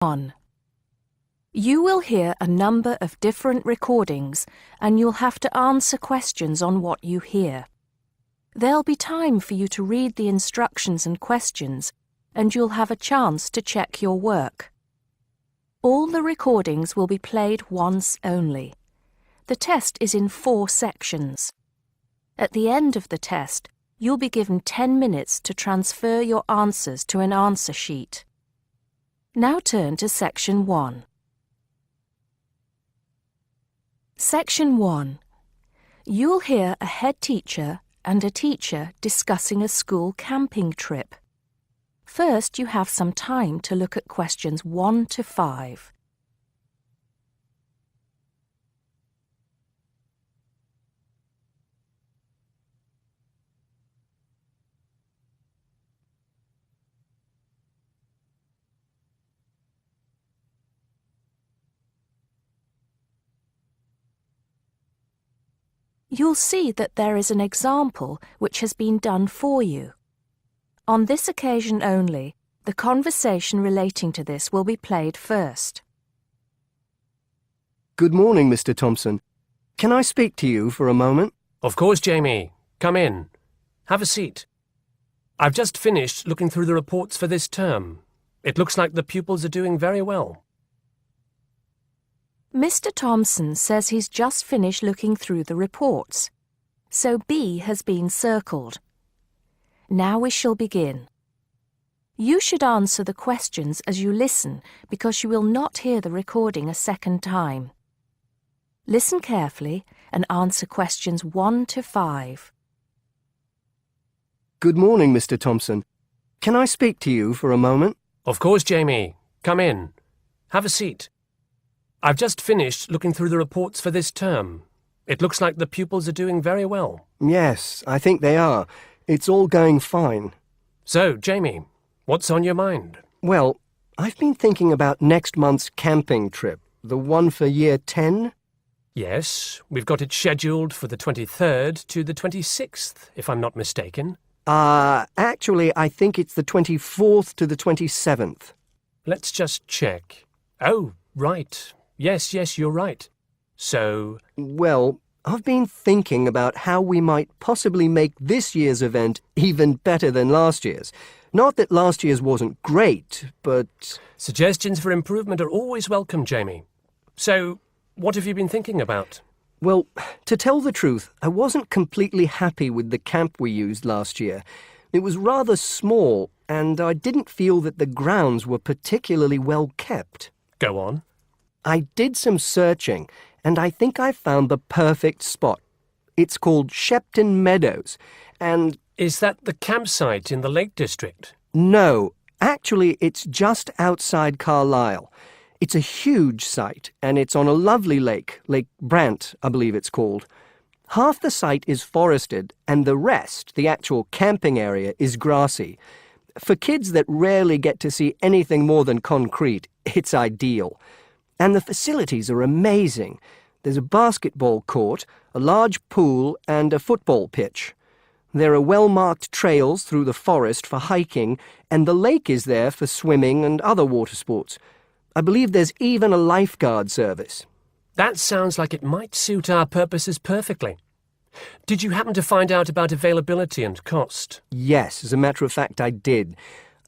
1. You will hear a number of different recordings and you'll have to answer questions on what you hear. There'll be time for you to read the instructions and questions and you'll have a chance to check your work. All the recordings will be played once only. The test is in 4 sections. At the end of the test, you'll be given 10 minutes to transfer your answers to an answer sheet. Now turn to Section 1. Section 1. You'll hear a head teacher and a teacher discussing a school camping trip. First, you have some time to look at questions 1 to 5. You'll see that there is an example which has been done for you. On this occasion only, the conversation relating to this will be played first. Good morning, Mr. Thompson. Can I speak to you for a moment? Of course, Jamie. Come in. Have a seat. I've just finished looking through the reports for this term. It looks like the pupils are doing very well. Mr. Thompson says he's just finished looking through the reports, so B has been circled. Now we shall begin. You should answer the questions as you listen because you will not hear the recording a second time. Listen carefully and answer questions 1 to 5. Good morning, Mr. Thompson. Can I speak to you for a moment? Of course, Jamie. Come in. Have a seat. I've just finished looking through the reports for this term. It looks like the pupils are doing very well. Yes, I think they are. It's all going fine. So, Jamie, what's on your mind? Well, I've been thinking about next month's camping trip, the one for Year 10. Yes, we've got it scheduled for the 23rd to the 26th, if I'm not mistaken. Actually, I think it's the 24th to the 27th. Let's just check. Oh, right. Yes, you're right. So... Well, I've been thinking about how we might possibly make this year's event even better than last year's. Not that last year's wasn't great, but... Suggestions for improvement are always welcome, Jamie. So, what have you been thinking about? Well, to tell the truth, I wasn't completely happy with the camp we used last year. It was rather small, and I didn't feel that the grounds were particularly well kept. Go on. I did some searching, and I think I found the perfect spot. It's called Shepton Meadows, and... Is that the campsite in the Lake District? No, actually it's just outside Carlisle. It's a huge site, and it's on a lovely lake, Lake Brant, I believe it's called. Half the site is forested, and the rest, the actual camping area, is grassy. For kids that rarely get to see anything more than concrete, it's ideal. And the facilities are amazing. There's a basketball court, a large pool, and a football pitch. There are well-marked trails through the forest for hiking, and the lake is there for swimming and other water sports. I believe there's even a lifeguard service. That sounds like it might suit our purposes perfectly. Did you happen to find out about availability and cost? Yes, as a matter of fact, I did.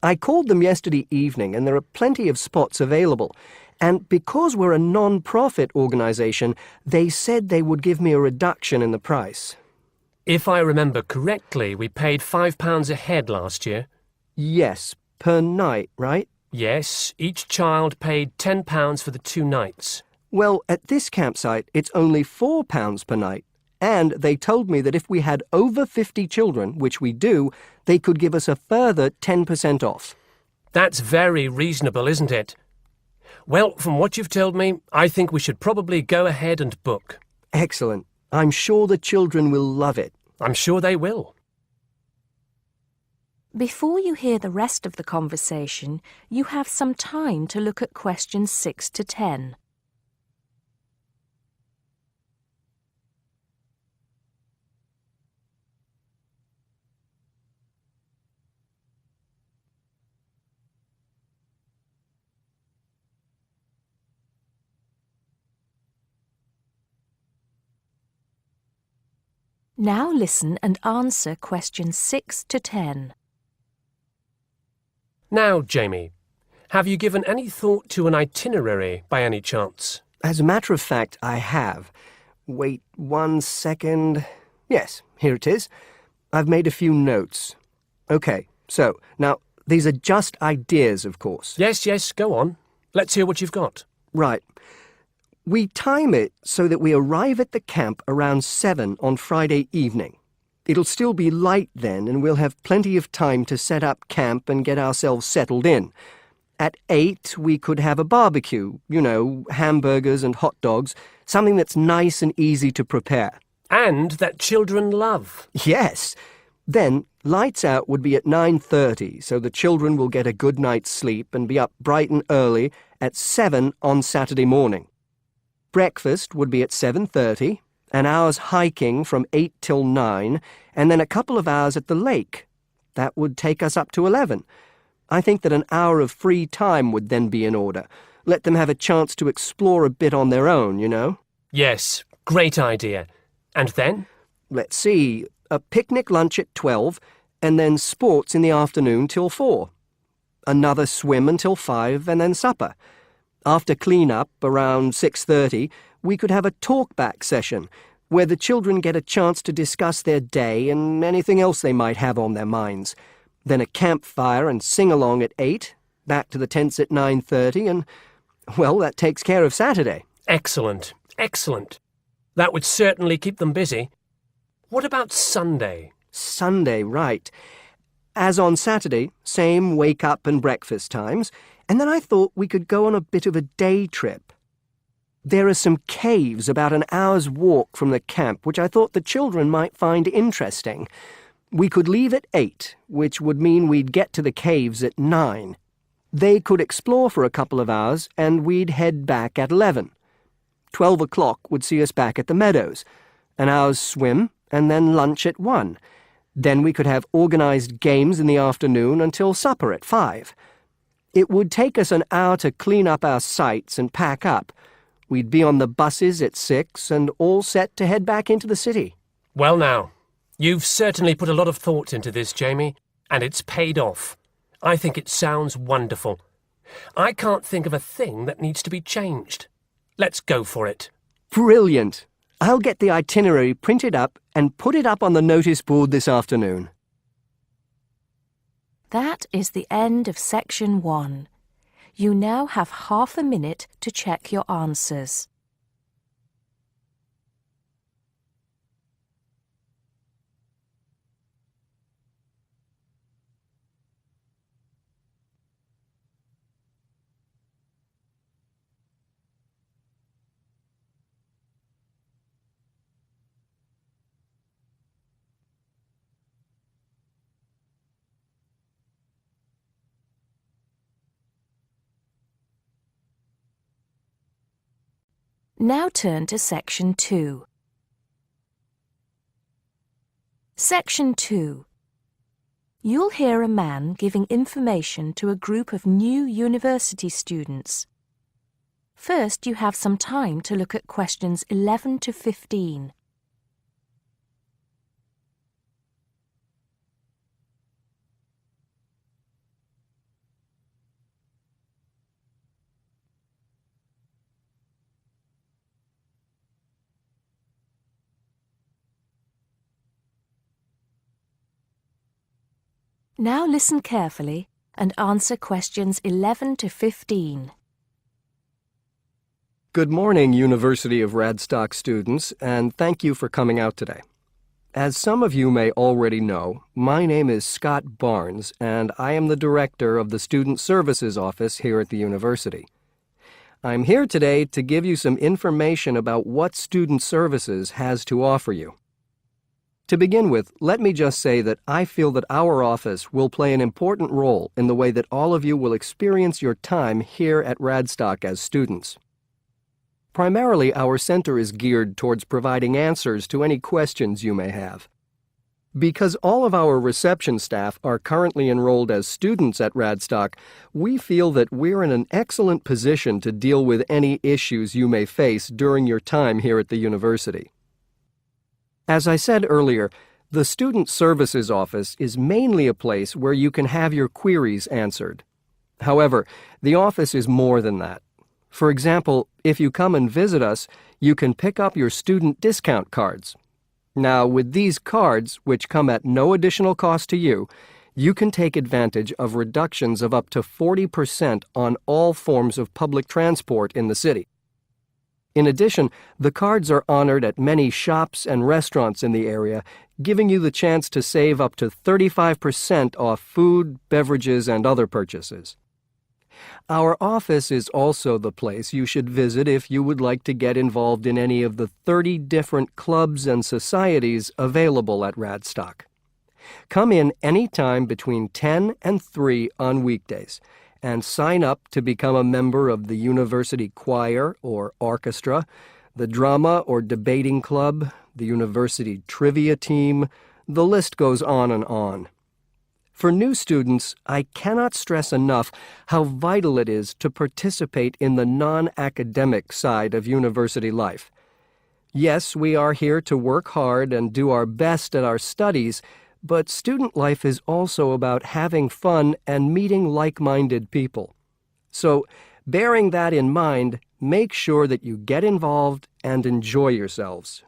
I called them yesterday evening, and there are plenty of spots available. And because we're a non-profit organisation, they said they would give me a reduction in the price. If I remember correctly, we paid £5 a head last year. Yes, per night, right? Yes, each child paid £10 for the 2 nights. Well, at this campsite, it's only £4 per night. And they told me that if we had over 50 children, which we do, they could give us a further 10% off. That's very reasonable, isn't it? Well, from what you've told me, I think we should probably go ahead and book. Excellent. I'm sure the children will love it. I'm sure they will. Before you hear the rest of the conversation, you have some time to look at questions 6 to 10. Now listen and answer questions 6 to 10. Now, Jamie, have you given any thought to an itinerary by any chance? As a matter of fact, I have. Wait 1 second. Yes, here it is. I've made a few notes. Okay, so, now, these are just ideas, of course. Yes, go on. Let's hear what you've got. Right. We time it so that we arrive at the camp around 7 on Friday evening. It'll still be light then, and we'll have plenty of time to set up camp and get ourselves settled in. At 8, we could have a barbecue, hamburgers and hot dogs, something that's nice and easy to prepare. And that children love. Yes. Then, lights out would be at 9:30, so the children will get a good night's sleep and be up bright and early at 7 on Saturday morning. Breakfast would be at 7:30, an hour's hiking from 8 till 9, and then a couple of hours at the lake. That would take us up to 11. I think that an hour of free time would then be in order. Let them have a chance to explore a bit on their own, Yes, great idea. And then? Let's see, a picnic lunch at 12, and then sports in the afternoon till 4. Another swim until 5, and then supper. After clean-up, around 6:30, we could have a talk-back session, where the children get a chance to discuss their day and anything else they might have on their minds. Then a campfire and sing-along at 8, back to the tents at 9:30, and, well, that takes care of Saturday. Excellent. That would certainly keep them busy. What about Sunday? Sunday, right. As on Saturday, same wake-up and breakfast times, and then I thought we could go on a bit of a day trip. There are some caves about an hour's walk from the camp, which I thought the children might find interesting. We could leave at 8, which would mean we'd get to the caves at 9. They could explore for a couple of hours, and we'd head back at 11. 12 o'clock would see us back at the meadows. An hour's swim, and then lunch at 1. Then we could have organized games in the afternoon until supper at 5. It would take us an hour to clean up our sites and pack up. We'd be on the buses at 6 and all set to head back into the city. Well now, you've certainly put a lot of thought into this, Jamie, and it's paid off. I think it sounds wonderful. I can't think of a thing that needs to be changed. Let's go for it. Brilliant. I'll get the itinerary printed up and put it up on the notice board this afternoon. That is the end of section 1. You now have half a minute to check your answers. Now turn to Section 2. Section 2. You'll hear a man giving information to a group of new university students. First, you have some time to look at questions 11 to 15. Now listen carefully and answer questions 11 to 15. Good morning, University of Radstock students, and thank you for coming out today. As some of you may already know, my name is Scott Barnes, and I am the director of the Student Services Office here at the university. I'm here today to give you some information about what Student Services has to offer you. To begin with, let me just say that I feel that our office will play an important role in the way that all of you will experience your time here at Radstock as students. Primarily, our center is geared towards providing answers to any questions you may have. Because all of our reception staff are currently enrolled as students at Radstock, we feel that we're in an excellent position to deal with any issues you may face during your time here at the university. As I said earlier, the Student Services Office is mainly a place where you can have your queries answered. However, the office is more than that. For example, if you come and visit us, you can pick up your student discount cards. Now, with these cards, which come at no additional cost to you, you can take advantage of reductions of up to 40% on all forms of public transport in the city. In addition, the cards are honored at many shops and restaurants in the area, giving you the chance to save up to 35% off food, beverages, and other purchases. Our office is also the place you should visit if you would like to get involved in any of the 30 different clubs and societies available at Radstock. Come in any time between 10 and 3 on weekdays and sign up to become a member of the university choir or orchestra, the drama or debating club, the university trivia team. The list goes on and on. For new students, I cannot stress enough how vital it is to participate in the non-academic side of university life. Yes, we are here to work hard and do our best at our studies, but student life is also about having fun and meeting like-minded people. So, bearing that in mind, make sure that you get involved and enjoy yourselves.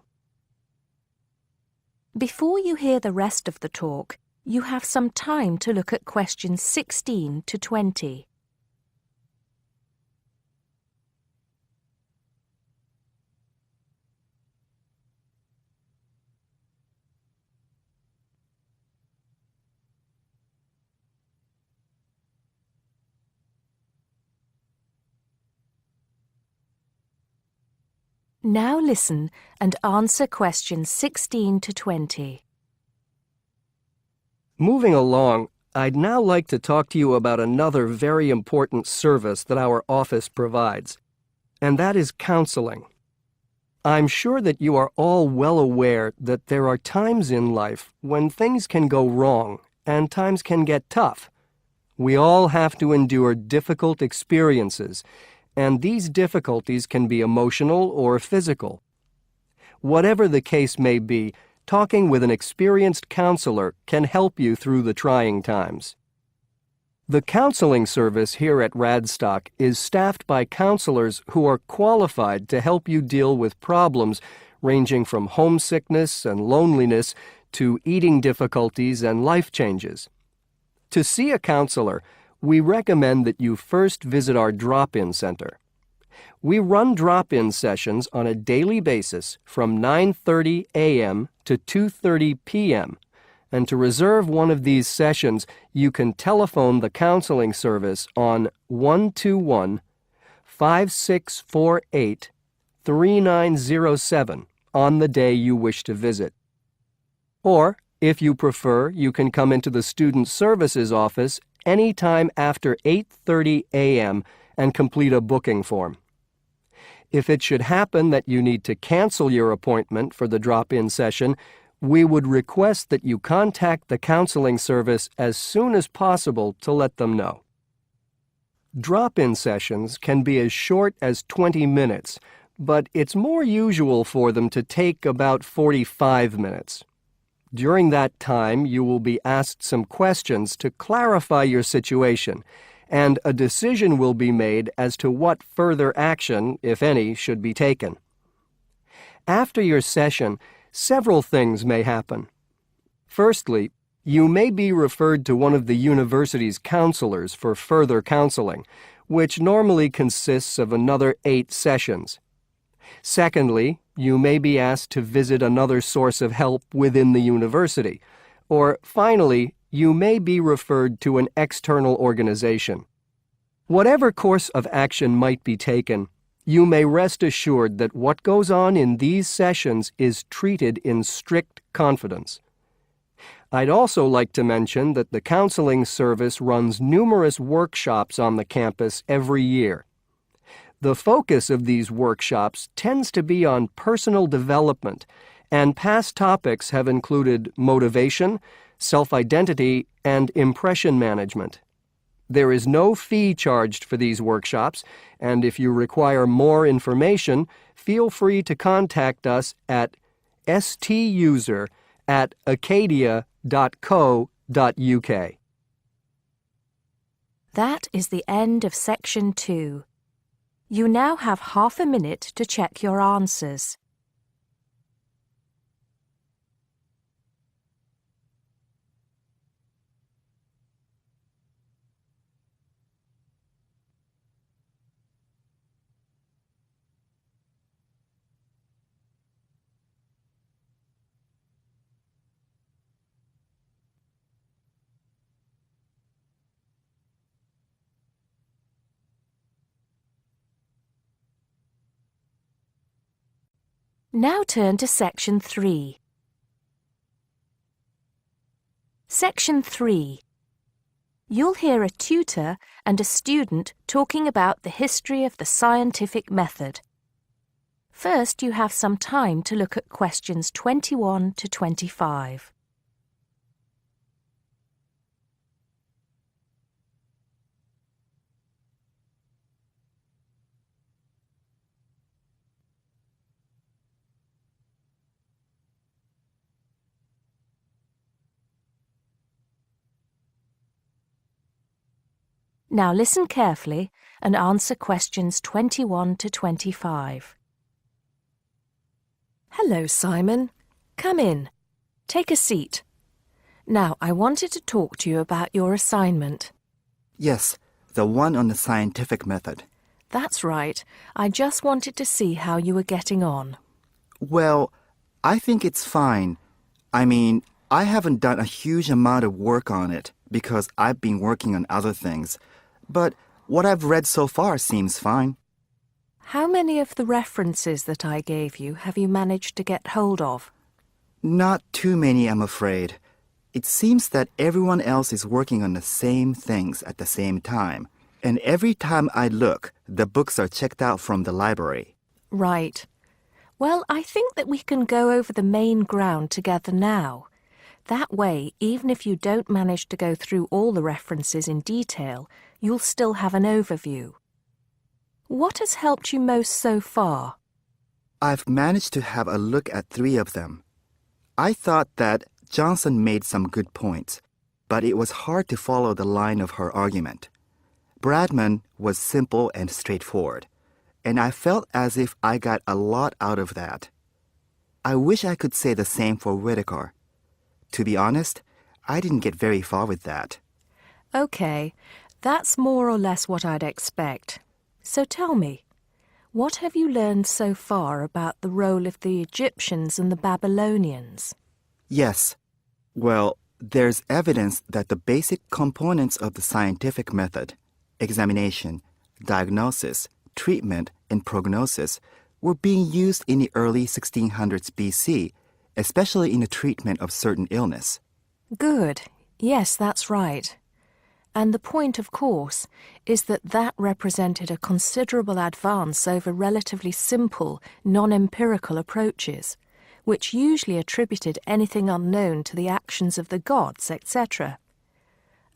Before you hear the rest of the talk, you have some time to look at questions 16 to 20. Now listen and answer questions 16 to 20. Moving along, I'd now like to talk to you about another very important service that our office provides, and that is counseling. I'm sure that you are all well aware that there are times in life when things can go wrong and times can get tough. We all have to endure difficult experiences, and these difficulties can be emotional or physical. Whatever the case may be, talking with an experienced counselor can help you through the trying times. The counseling service here at Radstock is staffed by counselors who are qualified to help you deal with problems ranging from homesickness and loneliness to eating difficulties and life changes. To see a counselor, we recommend that you first visit our drop-in center. We run drop-in sessions on a daily basis from 9:30 a.m. to 2:30 p.m., and to reserve one of these sessions, you can telephone the counseling service on 121-5648-3907 on the day you wish to visit. Or, if you prefer, you can come into the Student Services office any time after 8:30 a.m. and complete a booking form. If it should happen that you need to cancel your appointment for the drop-in session, we would request that you contact the counseling service as soon as possible to let them know. Drop-in sessions can be as short as 20 minutes, but it's more usual for them to take about 45 minutes. During that time, you will be asked some questions to clarify your situation, and a decision will be made as to what further action, if any, should be taken. After your session, several things may happen. Firstly, you may be referred to one of the university's counselors for further counseling, which normally consists of another 8 sessions. Secondly, you may be asked to visit another source of help within the university. Or finally, you may be referred to an external organization. Whatever course of action might be taken, you may rest assured that what goes on in these sessions is treated in strict confidence. I'd also like to mention that the counseling service runs numerous workshops on the campus every year. The focus of these workshops tends to be on personal development, and past topics have included motivation, self-identity, and impression management. There is no fee charged for these workshops, and if you require more information, feel free to contact us at stuser@acadia.co.uk. That is the end of Section 2. You now have half a minute to check your answers. Now turn to Section 3. Section 3. You'll hear a tutor and a student talking about the history of the scientific method. First, you have some time to look at questions 21 to 25. Now listen carefully and answer questions 21 to 25. Hello, Simon. Come in. Take a seat. Now, I wanted to talk to you about your assignment. Yes, the one on the scientific method. That's right. I just wanted to see how you were getting on. Well, I think it's fine. I mean, I haven't done a huge amount of work on it because I've been working on other things. But what I've read so far seems fine. How many of the references that I gave you have you managed to get hold of? Not too many, I'm afraid. It seems that everyone else is working on the same things at the same time. And every time I look, the books are checked out from the library. Right. Well, I think that we can go over the main ground together now. That way, even if you don't manage to go through all the references in detail, you'll still have an overview. What has helped you most so far? I've managed to have a look at 3 of them. I thought that Johnson made some good points, but it was hard to follow the line of her argument. Bradman was simple and straightforward, and I felt as if I got a lot out of that. I wish I could say the same for Whittaker. To be honest, I didn't get very far with that. Okay, that's more or less what I'd expect. So tell me, what have you learned so far about the role of the Egyptians and the Babylonians? Yes. Well, there's evidence that the basic components of the scientific method, examination, diagnosis, treatment, and prognosis, were being used in the early 1600s BC, especially in the treatment of certain illness. Good. Yes, that's right. And the point, of course, is that that represented a considerable advance over relatively simple, non-empirical approaches, which usually attributed anything unknown to the actions of the gods, etc.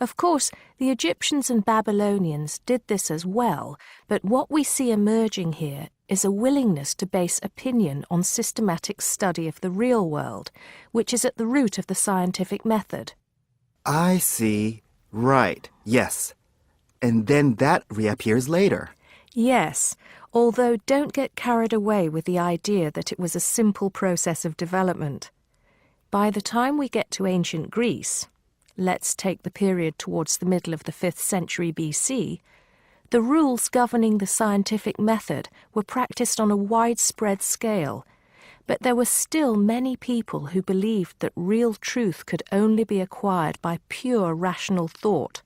Of course, the Egyptians and Babylonians did this as well, but what we see emerging here is a willingness to base opinion on systematic study of the real world, which is at the root of the scientific method. I see. Right, yes. And then that reappears later. Yes, although don't get carried away with the idea that it was a simple process of development. By the time we get to ancient Greece, let's take the period towards the middle of the 5th century BC, the rules governing the scientific method were practiced on a widespread scale, but there were still many people who believed that real truth could only be acquired by pure rational thought.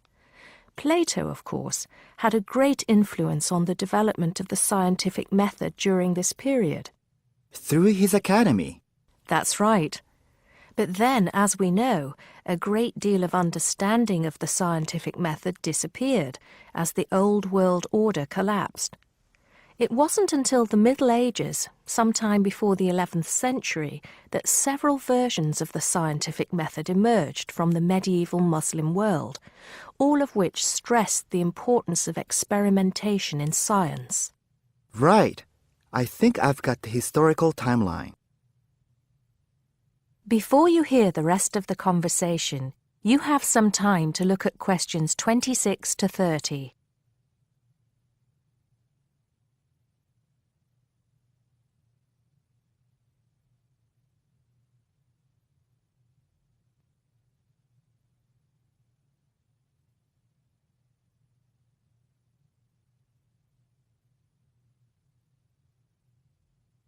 Plato, of course, had a great influence on the development of the scientific method during this period. Through his academy. That's right. But then, as we know, a great deal of understanding of the scientific method disappeared as the old world order collapsed. It wasn't until the Middle Ages, sometime before the 11th century, that several versions of the scientific method emerged from the medieval Muslim world, all of which stressed the importance of experimentation in science. Right. I think I've got the historical timeline. Before you hear the rest of the conversation, you have some time to look at questions 26 to 30.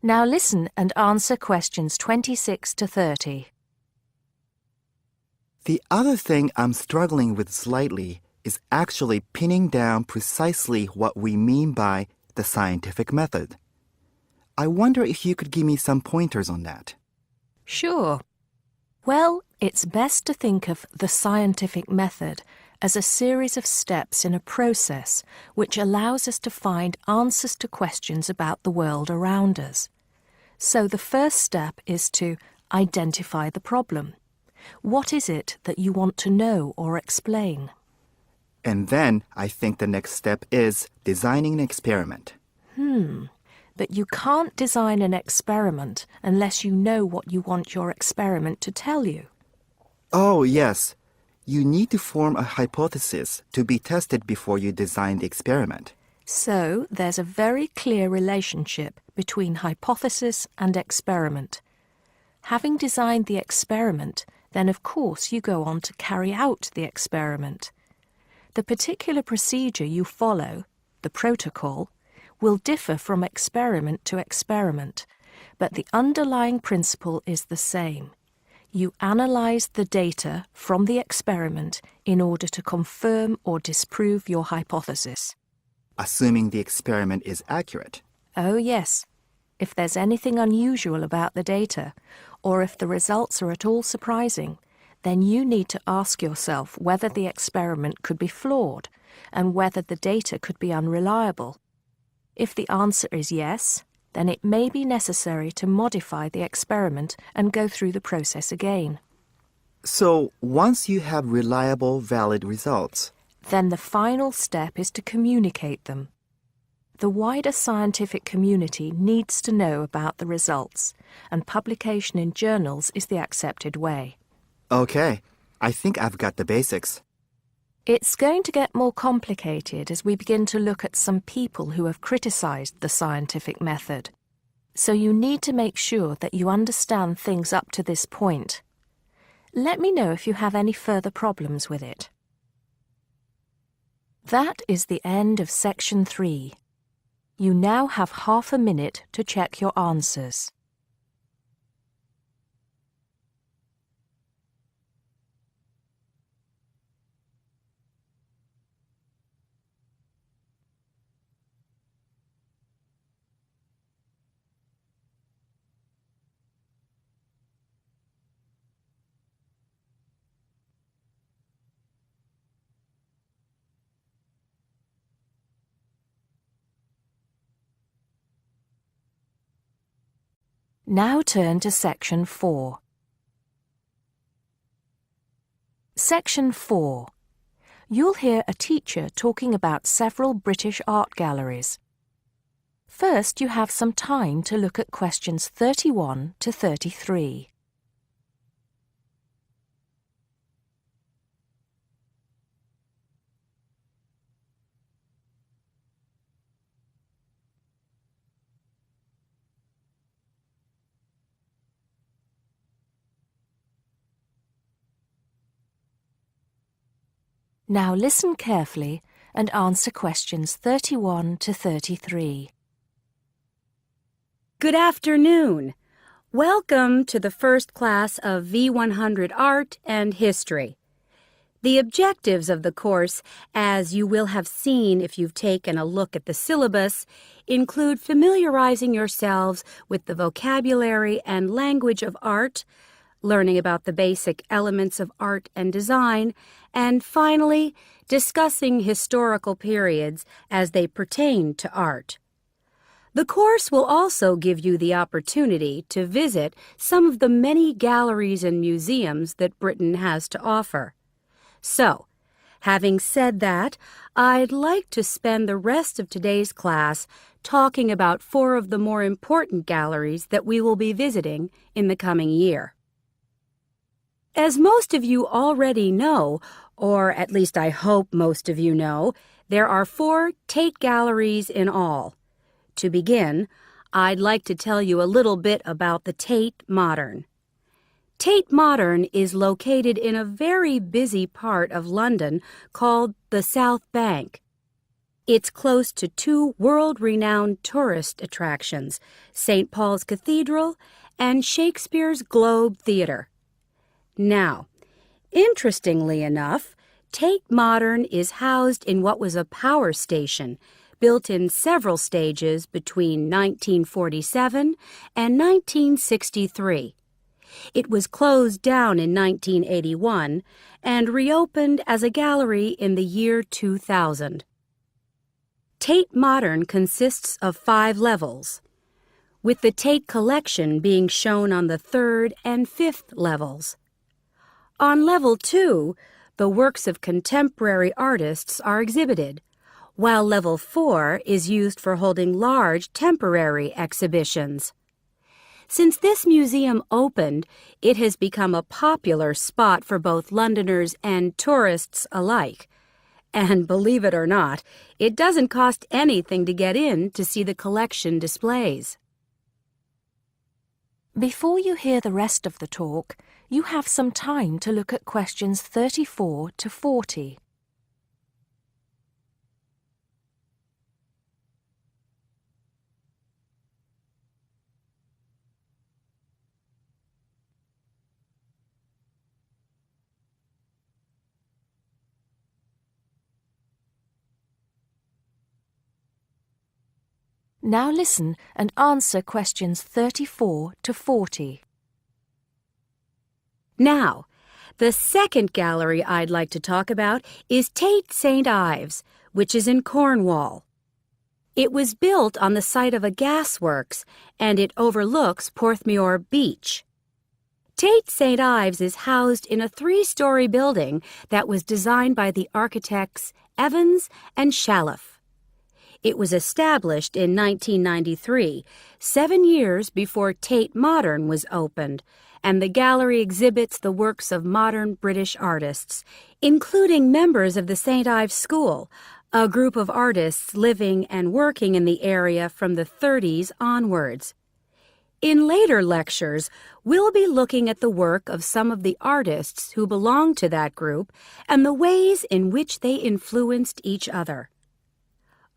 Now listen and answer questions 26 to 30. The other thing I'm struggling with slightly is actually pinning down precisely what we mean by the scientific method. I wonder if you could give me some pointers on that. Sure. Well, it's best to think of the scientific method as a series of steps in a process which allows us to find answers to questions about the world around us. So the first step is to identify the problem. What is it that you want to know or explain? And then I think the next step is designing an experiment. But you can't design an experiment unless you know what you want your experiment to tell you. Oh, yes. You need to form a hypothesis to be tested before you design the experiment. So there's a very clear relationship between hypothesis and experiment. Having designed the experiment, then of course you go on to carry out the experiment. The particular procedure you follow, the protocol, will differ from experiment to experiment, but the underlying principle is the same. You analyze the data from the experiment in order to confirm or disprove your hypothesis. Assuming the experiment is accurate. Oh yes, if there's anything unusual about the data, or if the results are at all surprising, then you need to ask yourself whether the experiment could be flawed and whether the data could be unreliable. If the answer is yes, then it may be necessary to modify the experiment and go through the process again. So, once you have reliable, valid results, Then the final step is to communicate them. The wider scientific community needs to know about the results, and publication in journals is the accepted way. okay, I think I've got the basics. It's going to get more complicated as we begin to look at some people who have criticized the scientific method. So you need to make sure that you understand things up to this point. Let me know if you have any further problems with it. That is the end of section 3. You now have half a minute to check your answers. Now turn to section 4. Section 4. You'll hear a teacher talking about several British art galleries. First, you have some time to look at questions 31 to 33. Now listen carefully and answer questions 31 to 33. Good afternoon. Welcome to the first class of V100 Art and History. The objectives of the course, as you will have seen if you've taken a look at the syllabus, include familiarizing yourselves with the vocabulary and language of art, learning about the basic elements of art and design, and finally, discussing historical periods as they pertain to art. The course will also give you the opportunity to visit some of the many galleries and museums that Britain has to offer. So, having said that, I'd like to spend the rest of today's class talking about 4 of the more important galleries that we will be visiting in the coming year. As most of you already know, or at least I hope most of you know, there are 4 Tate galleries in all. To begin, I'd like to tell you a little bit about the Tate Modern. Tate Modern is located in a very busy part of London called the South Bank. It's close to 2 world-renowned tourist attractions, St. Paul's Cathedral and Shakespeare's Globe Theatre. Now, interestingly enough, Tate Modern is housed in what was a power station built in several stages between 1947 and 1963. It was closed down in 1981 and reopened as a gallery in the year 2000. Tate Modern consists of 5 levels, with the Tate collection being shown on the 3rd and 5th levels. On level 2, the works of contemporary artists are exhibited, while level 4 is used for holding large temporary exhibitions. Since this museum opened, it has become a popular spot for both Londoners and tourists alike. And believe it or not, it doesn't cost anything to get in to see the collection displays. Before you hear the rest of the talk, you have some time to look at questions 34 to 40. Now listen and answer questions 34 to 40. Now, the second gallery I'd like to talk about is Tate St. Ives, which is in Cornwall. It was built on the site of a gasworks, and it overlooks Porthmeor Beach. Tate St. Ives is housed in a 3-story building that was designed by the architects Evans and Shalliff. It was established in 1993, 7 years before Tate Modern was opened, and the gallery exhibits the works of modern British artists, including members of the St. Ives School, a group of artists living and working in the area from the 30s onwards. In later lectures, we'll be looking at the work of some of the artists who belong to that group and the ways in which they influenced each other.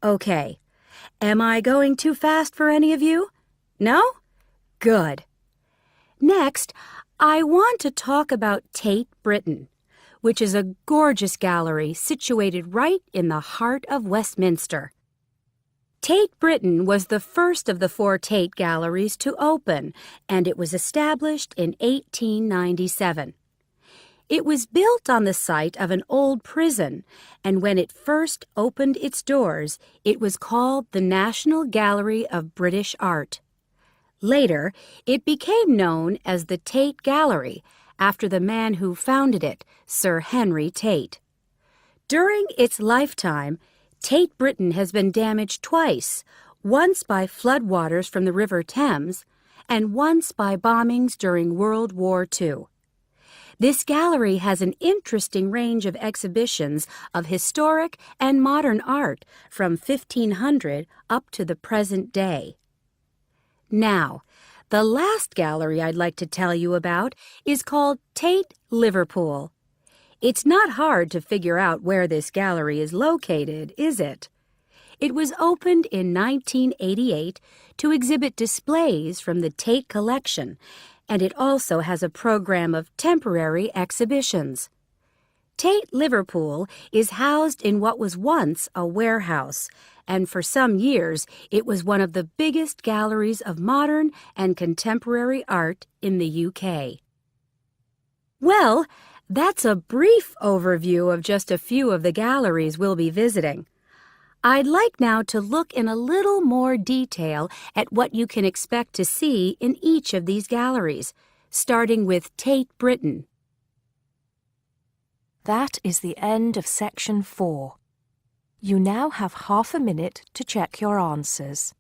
Okay, am I going too fast for any of you? No? Good. Next, I want to talk about Tate Britain, which is a gorgeous gallery situated right in the heart of Westminster. Tate Britain was the first of the 4 Tate galleries to open, and it was established in 1897. It was built on the site of an old prison, and when it first opened its doors, it was called the National Gallery of British Art. Later, it became known as the Tate Gallery, after the man who founded it, Sir Henry Tate. During its lifetime, Tate Britain has been damaged twice, once by floodwaters from the River Thames, and once by bombings during World War II. This gallery has an interesting range of exhibitions of historic and modern art from 1500 up to the present day. Now, the last gallery I'd like to tell you about is called Tate Liverpool. It's not hard to figure out where this gallery is located, is it? It was opened in 1988 to exhibit displays from the Tate collection, and it also has a program of temporary exhibitions. Tate Liverpool is housed in what was once a warehouse, and for some years it was one of the biggest galleries of modern and contemporary art in the UK. Well, that's a brief overview of just a few of the galleries we'll be visiting. I'd like now to look in a little more detail at what you can expect to see in each of these galleries, starting with Tate Britain. That is the end of section 4. You now have half a minute to check your answers.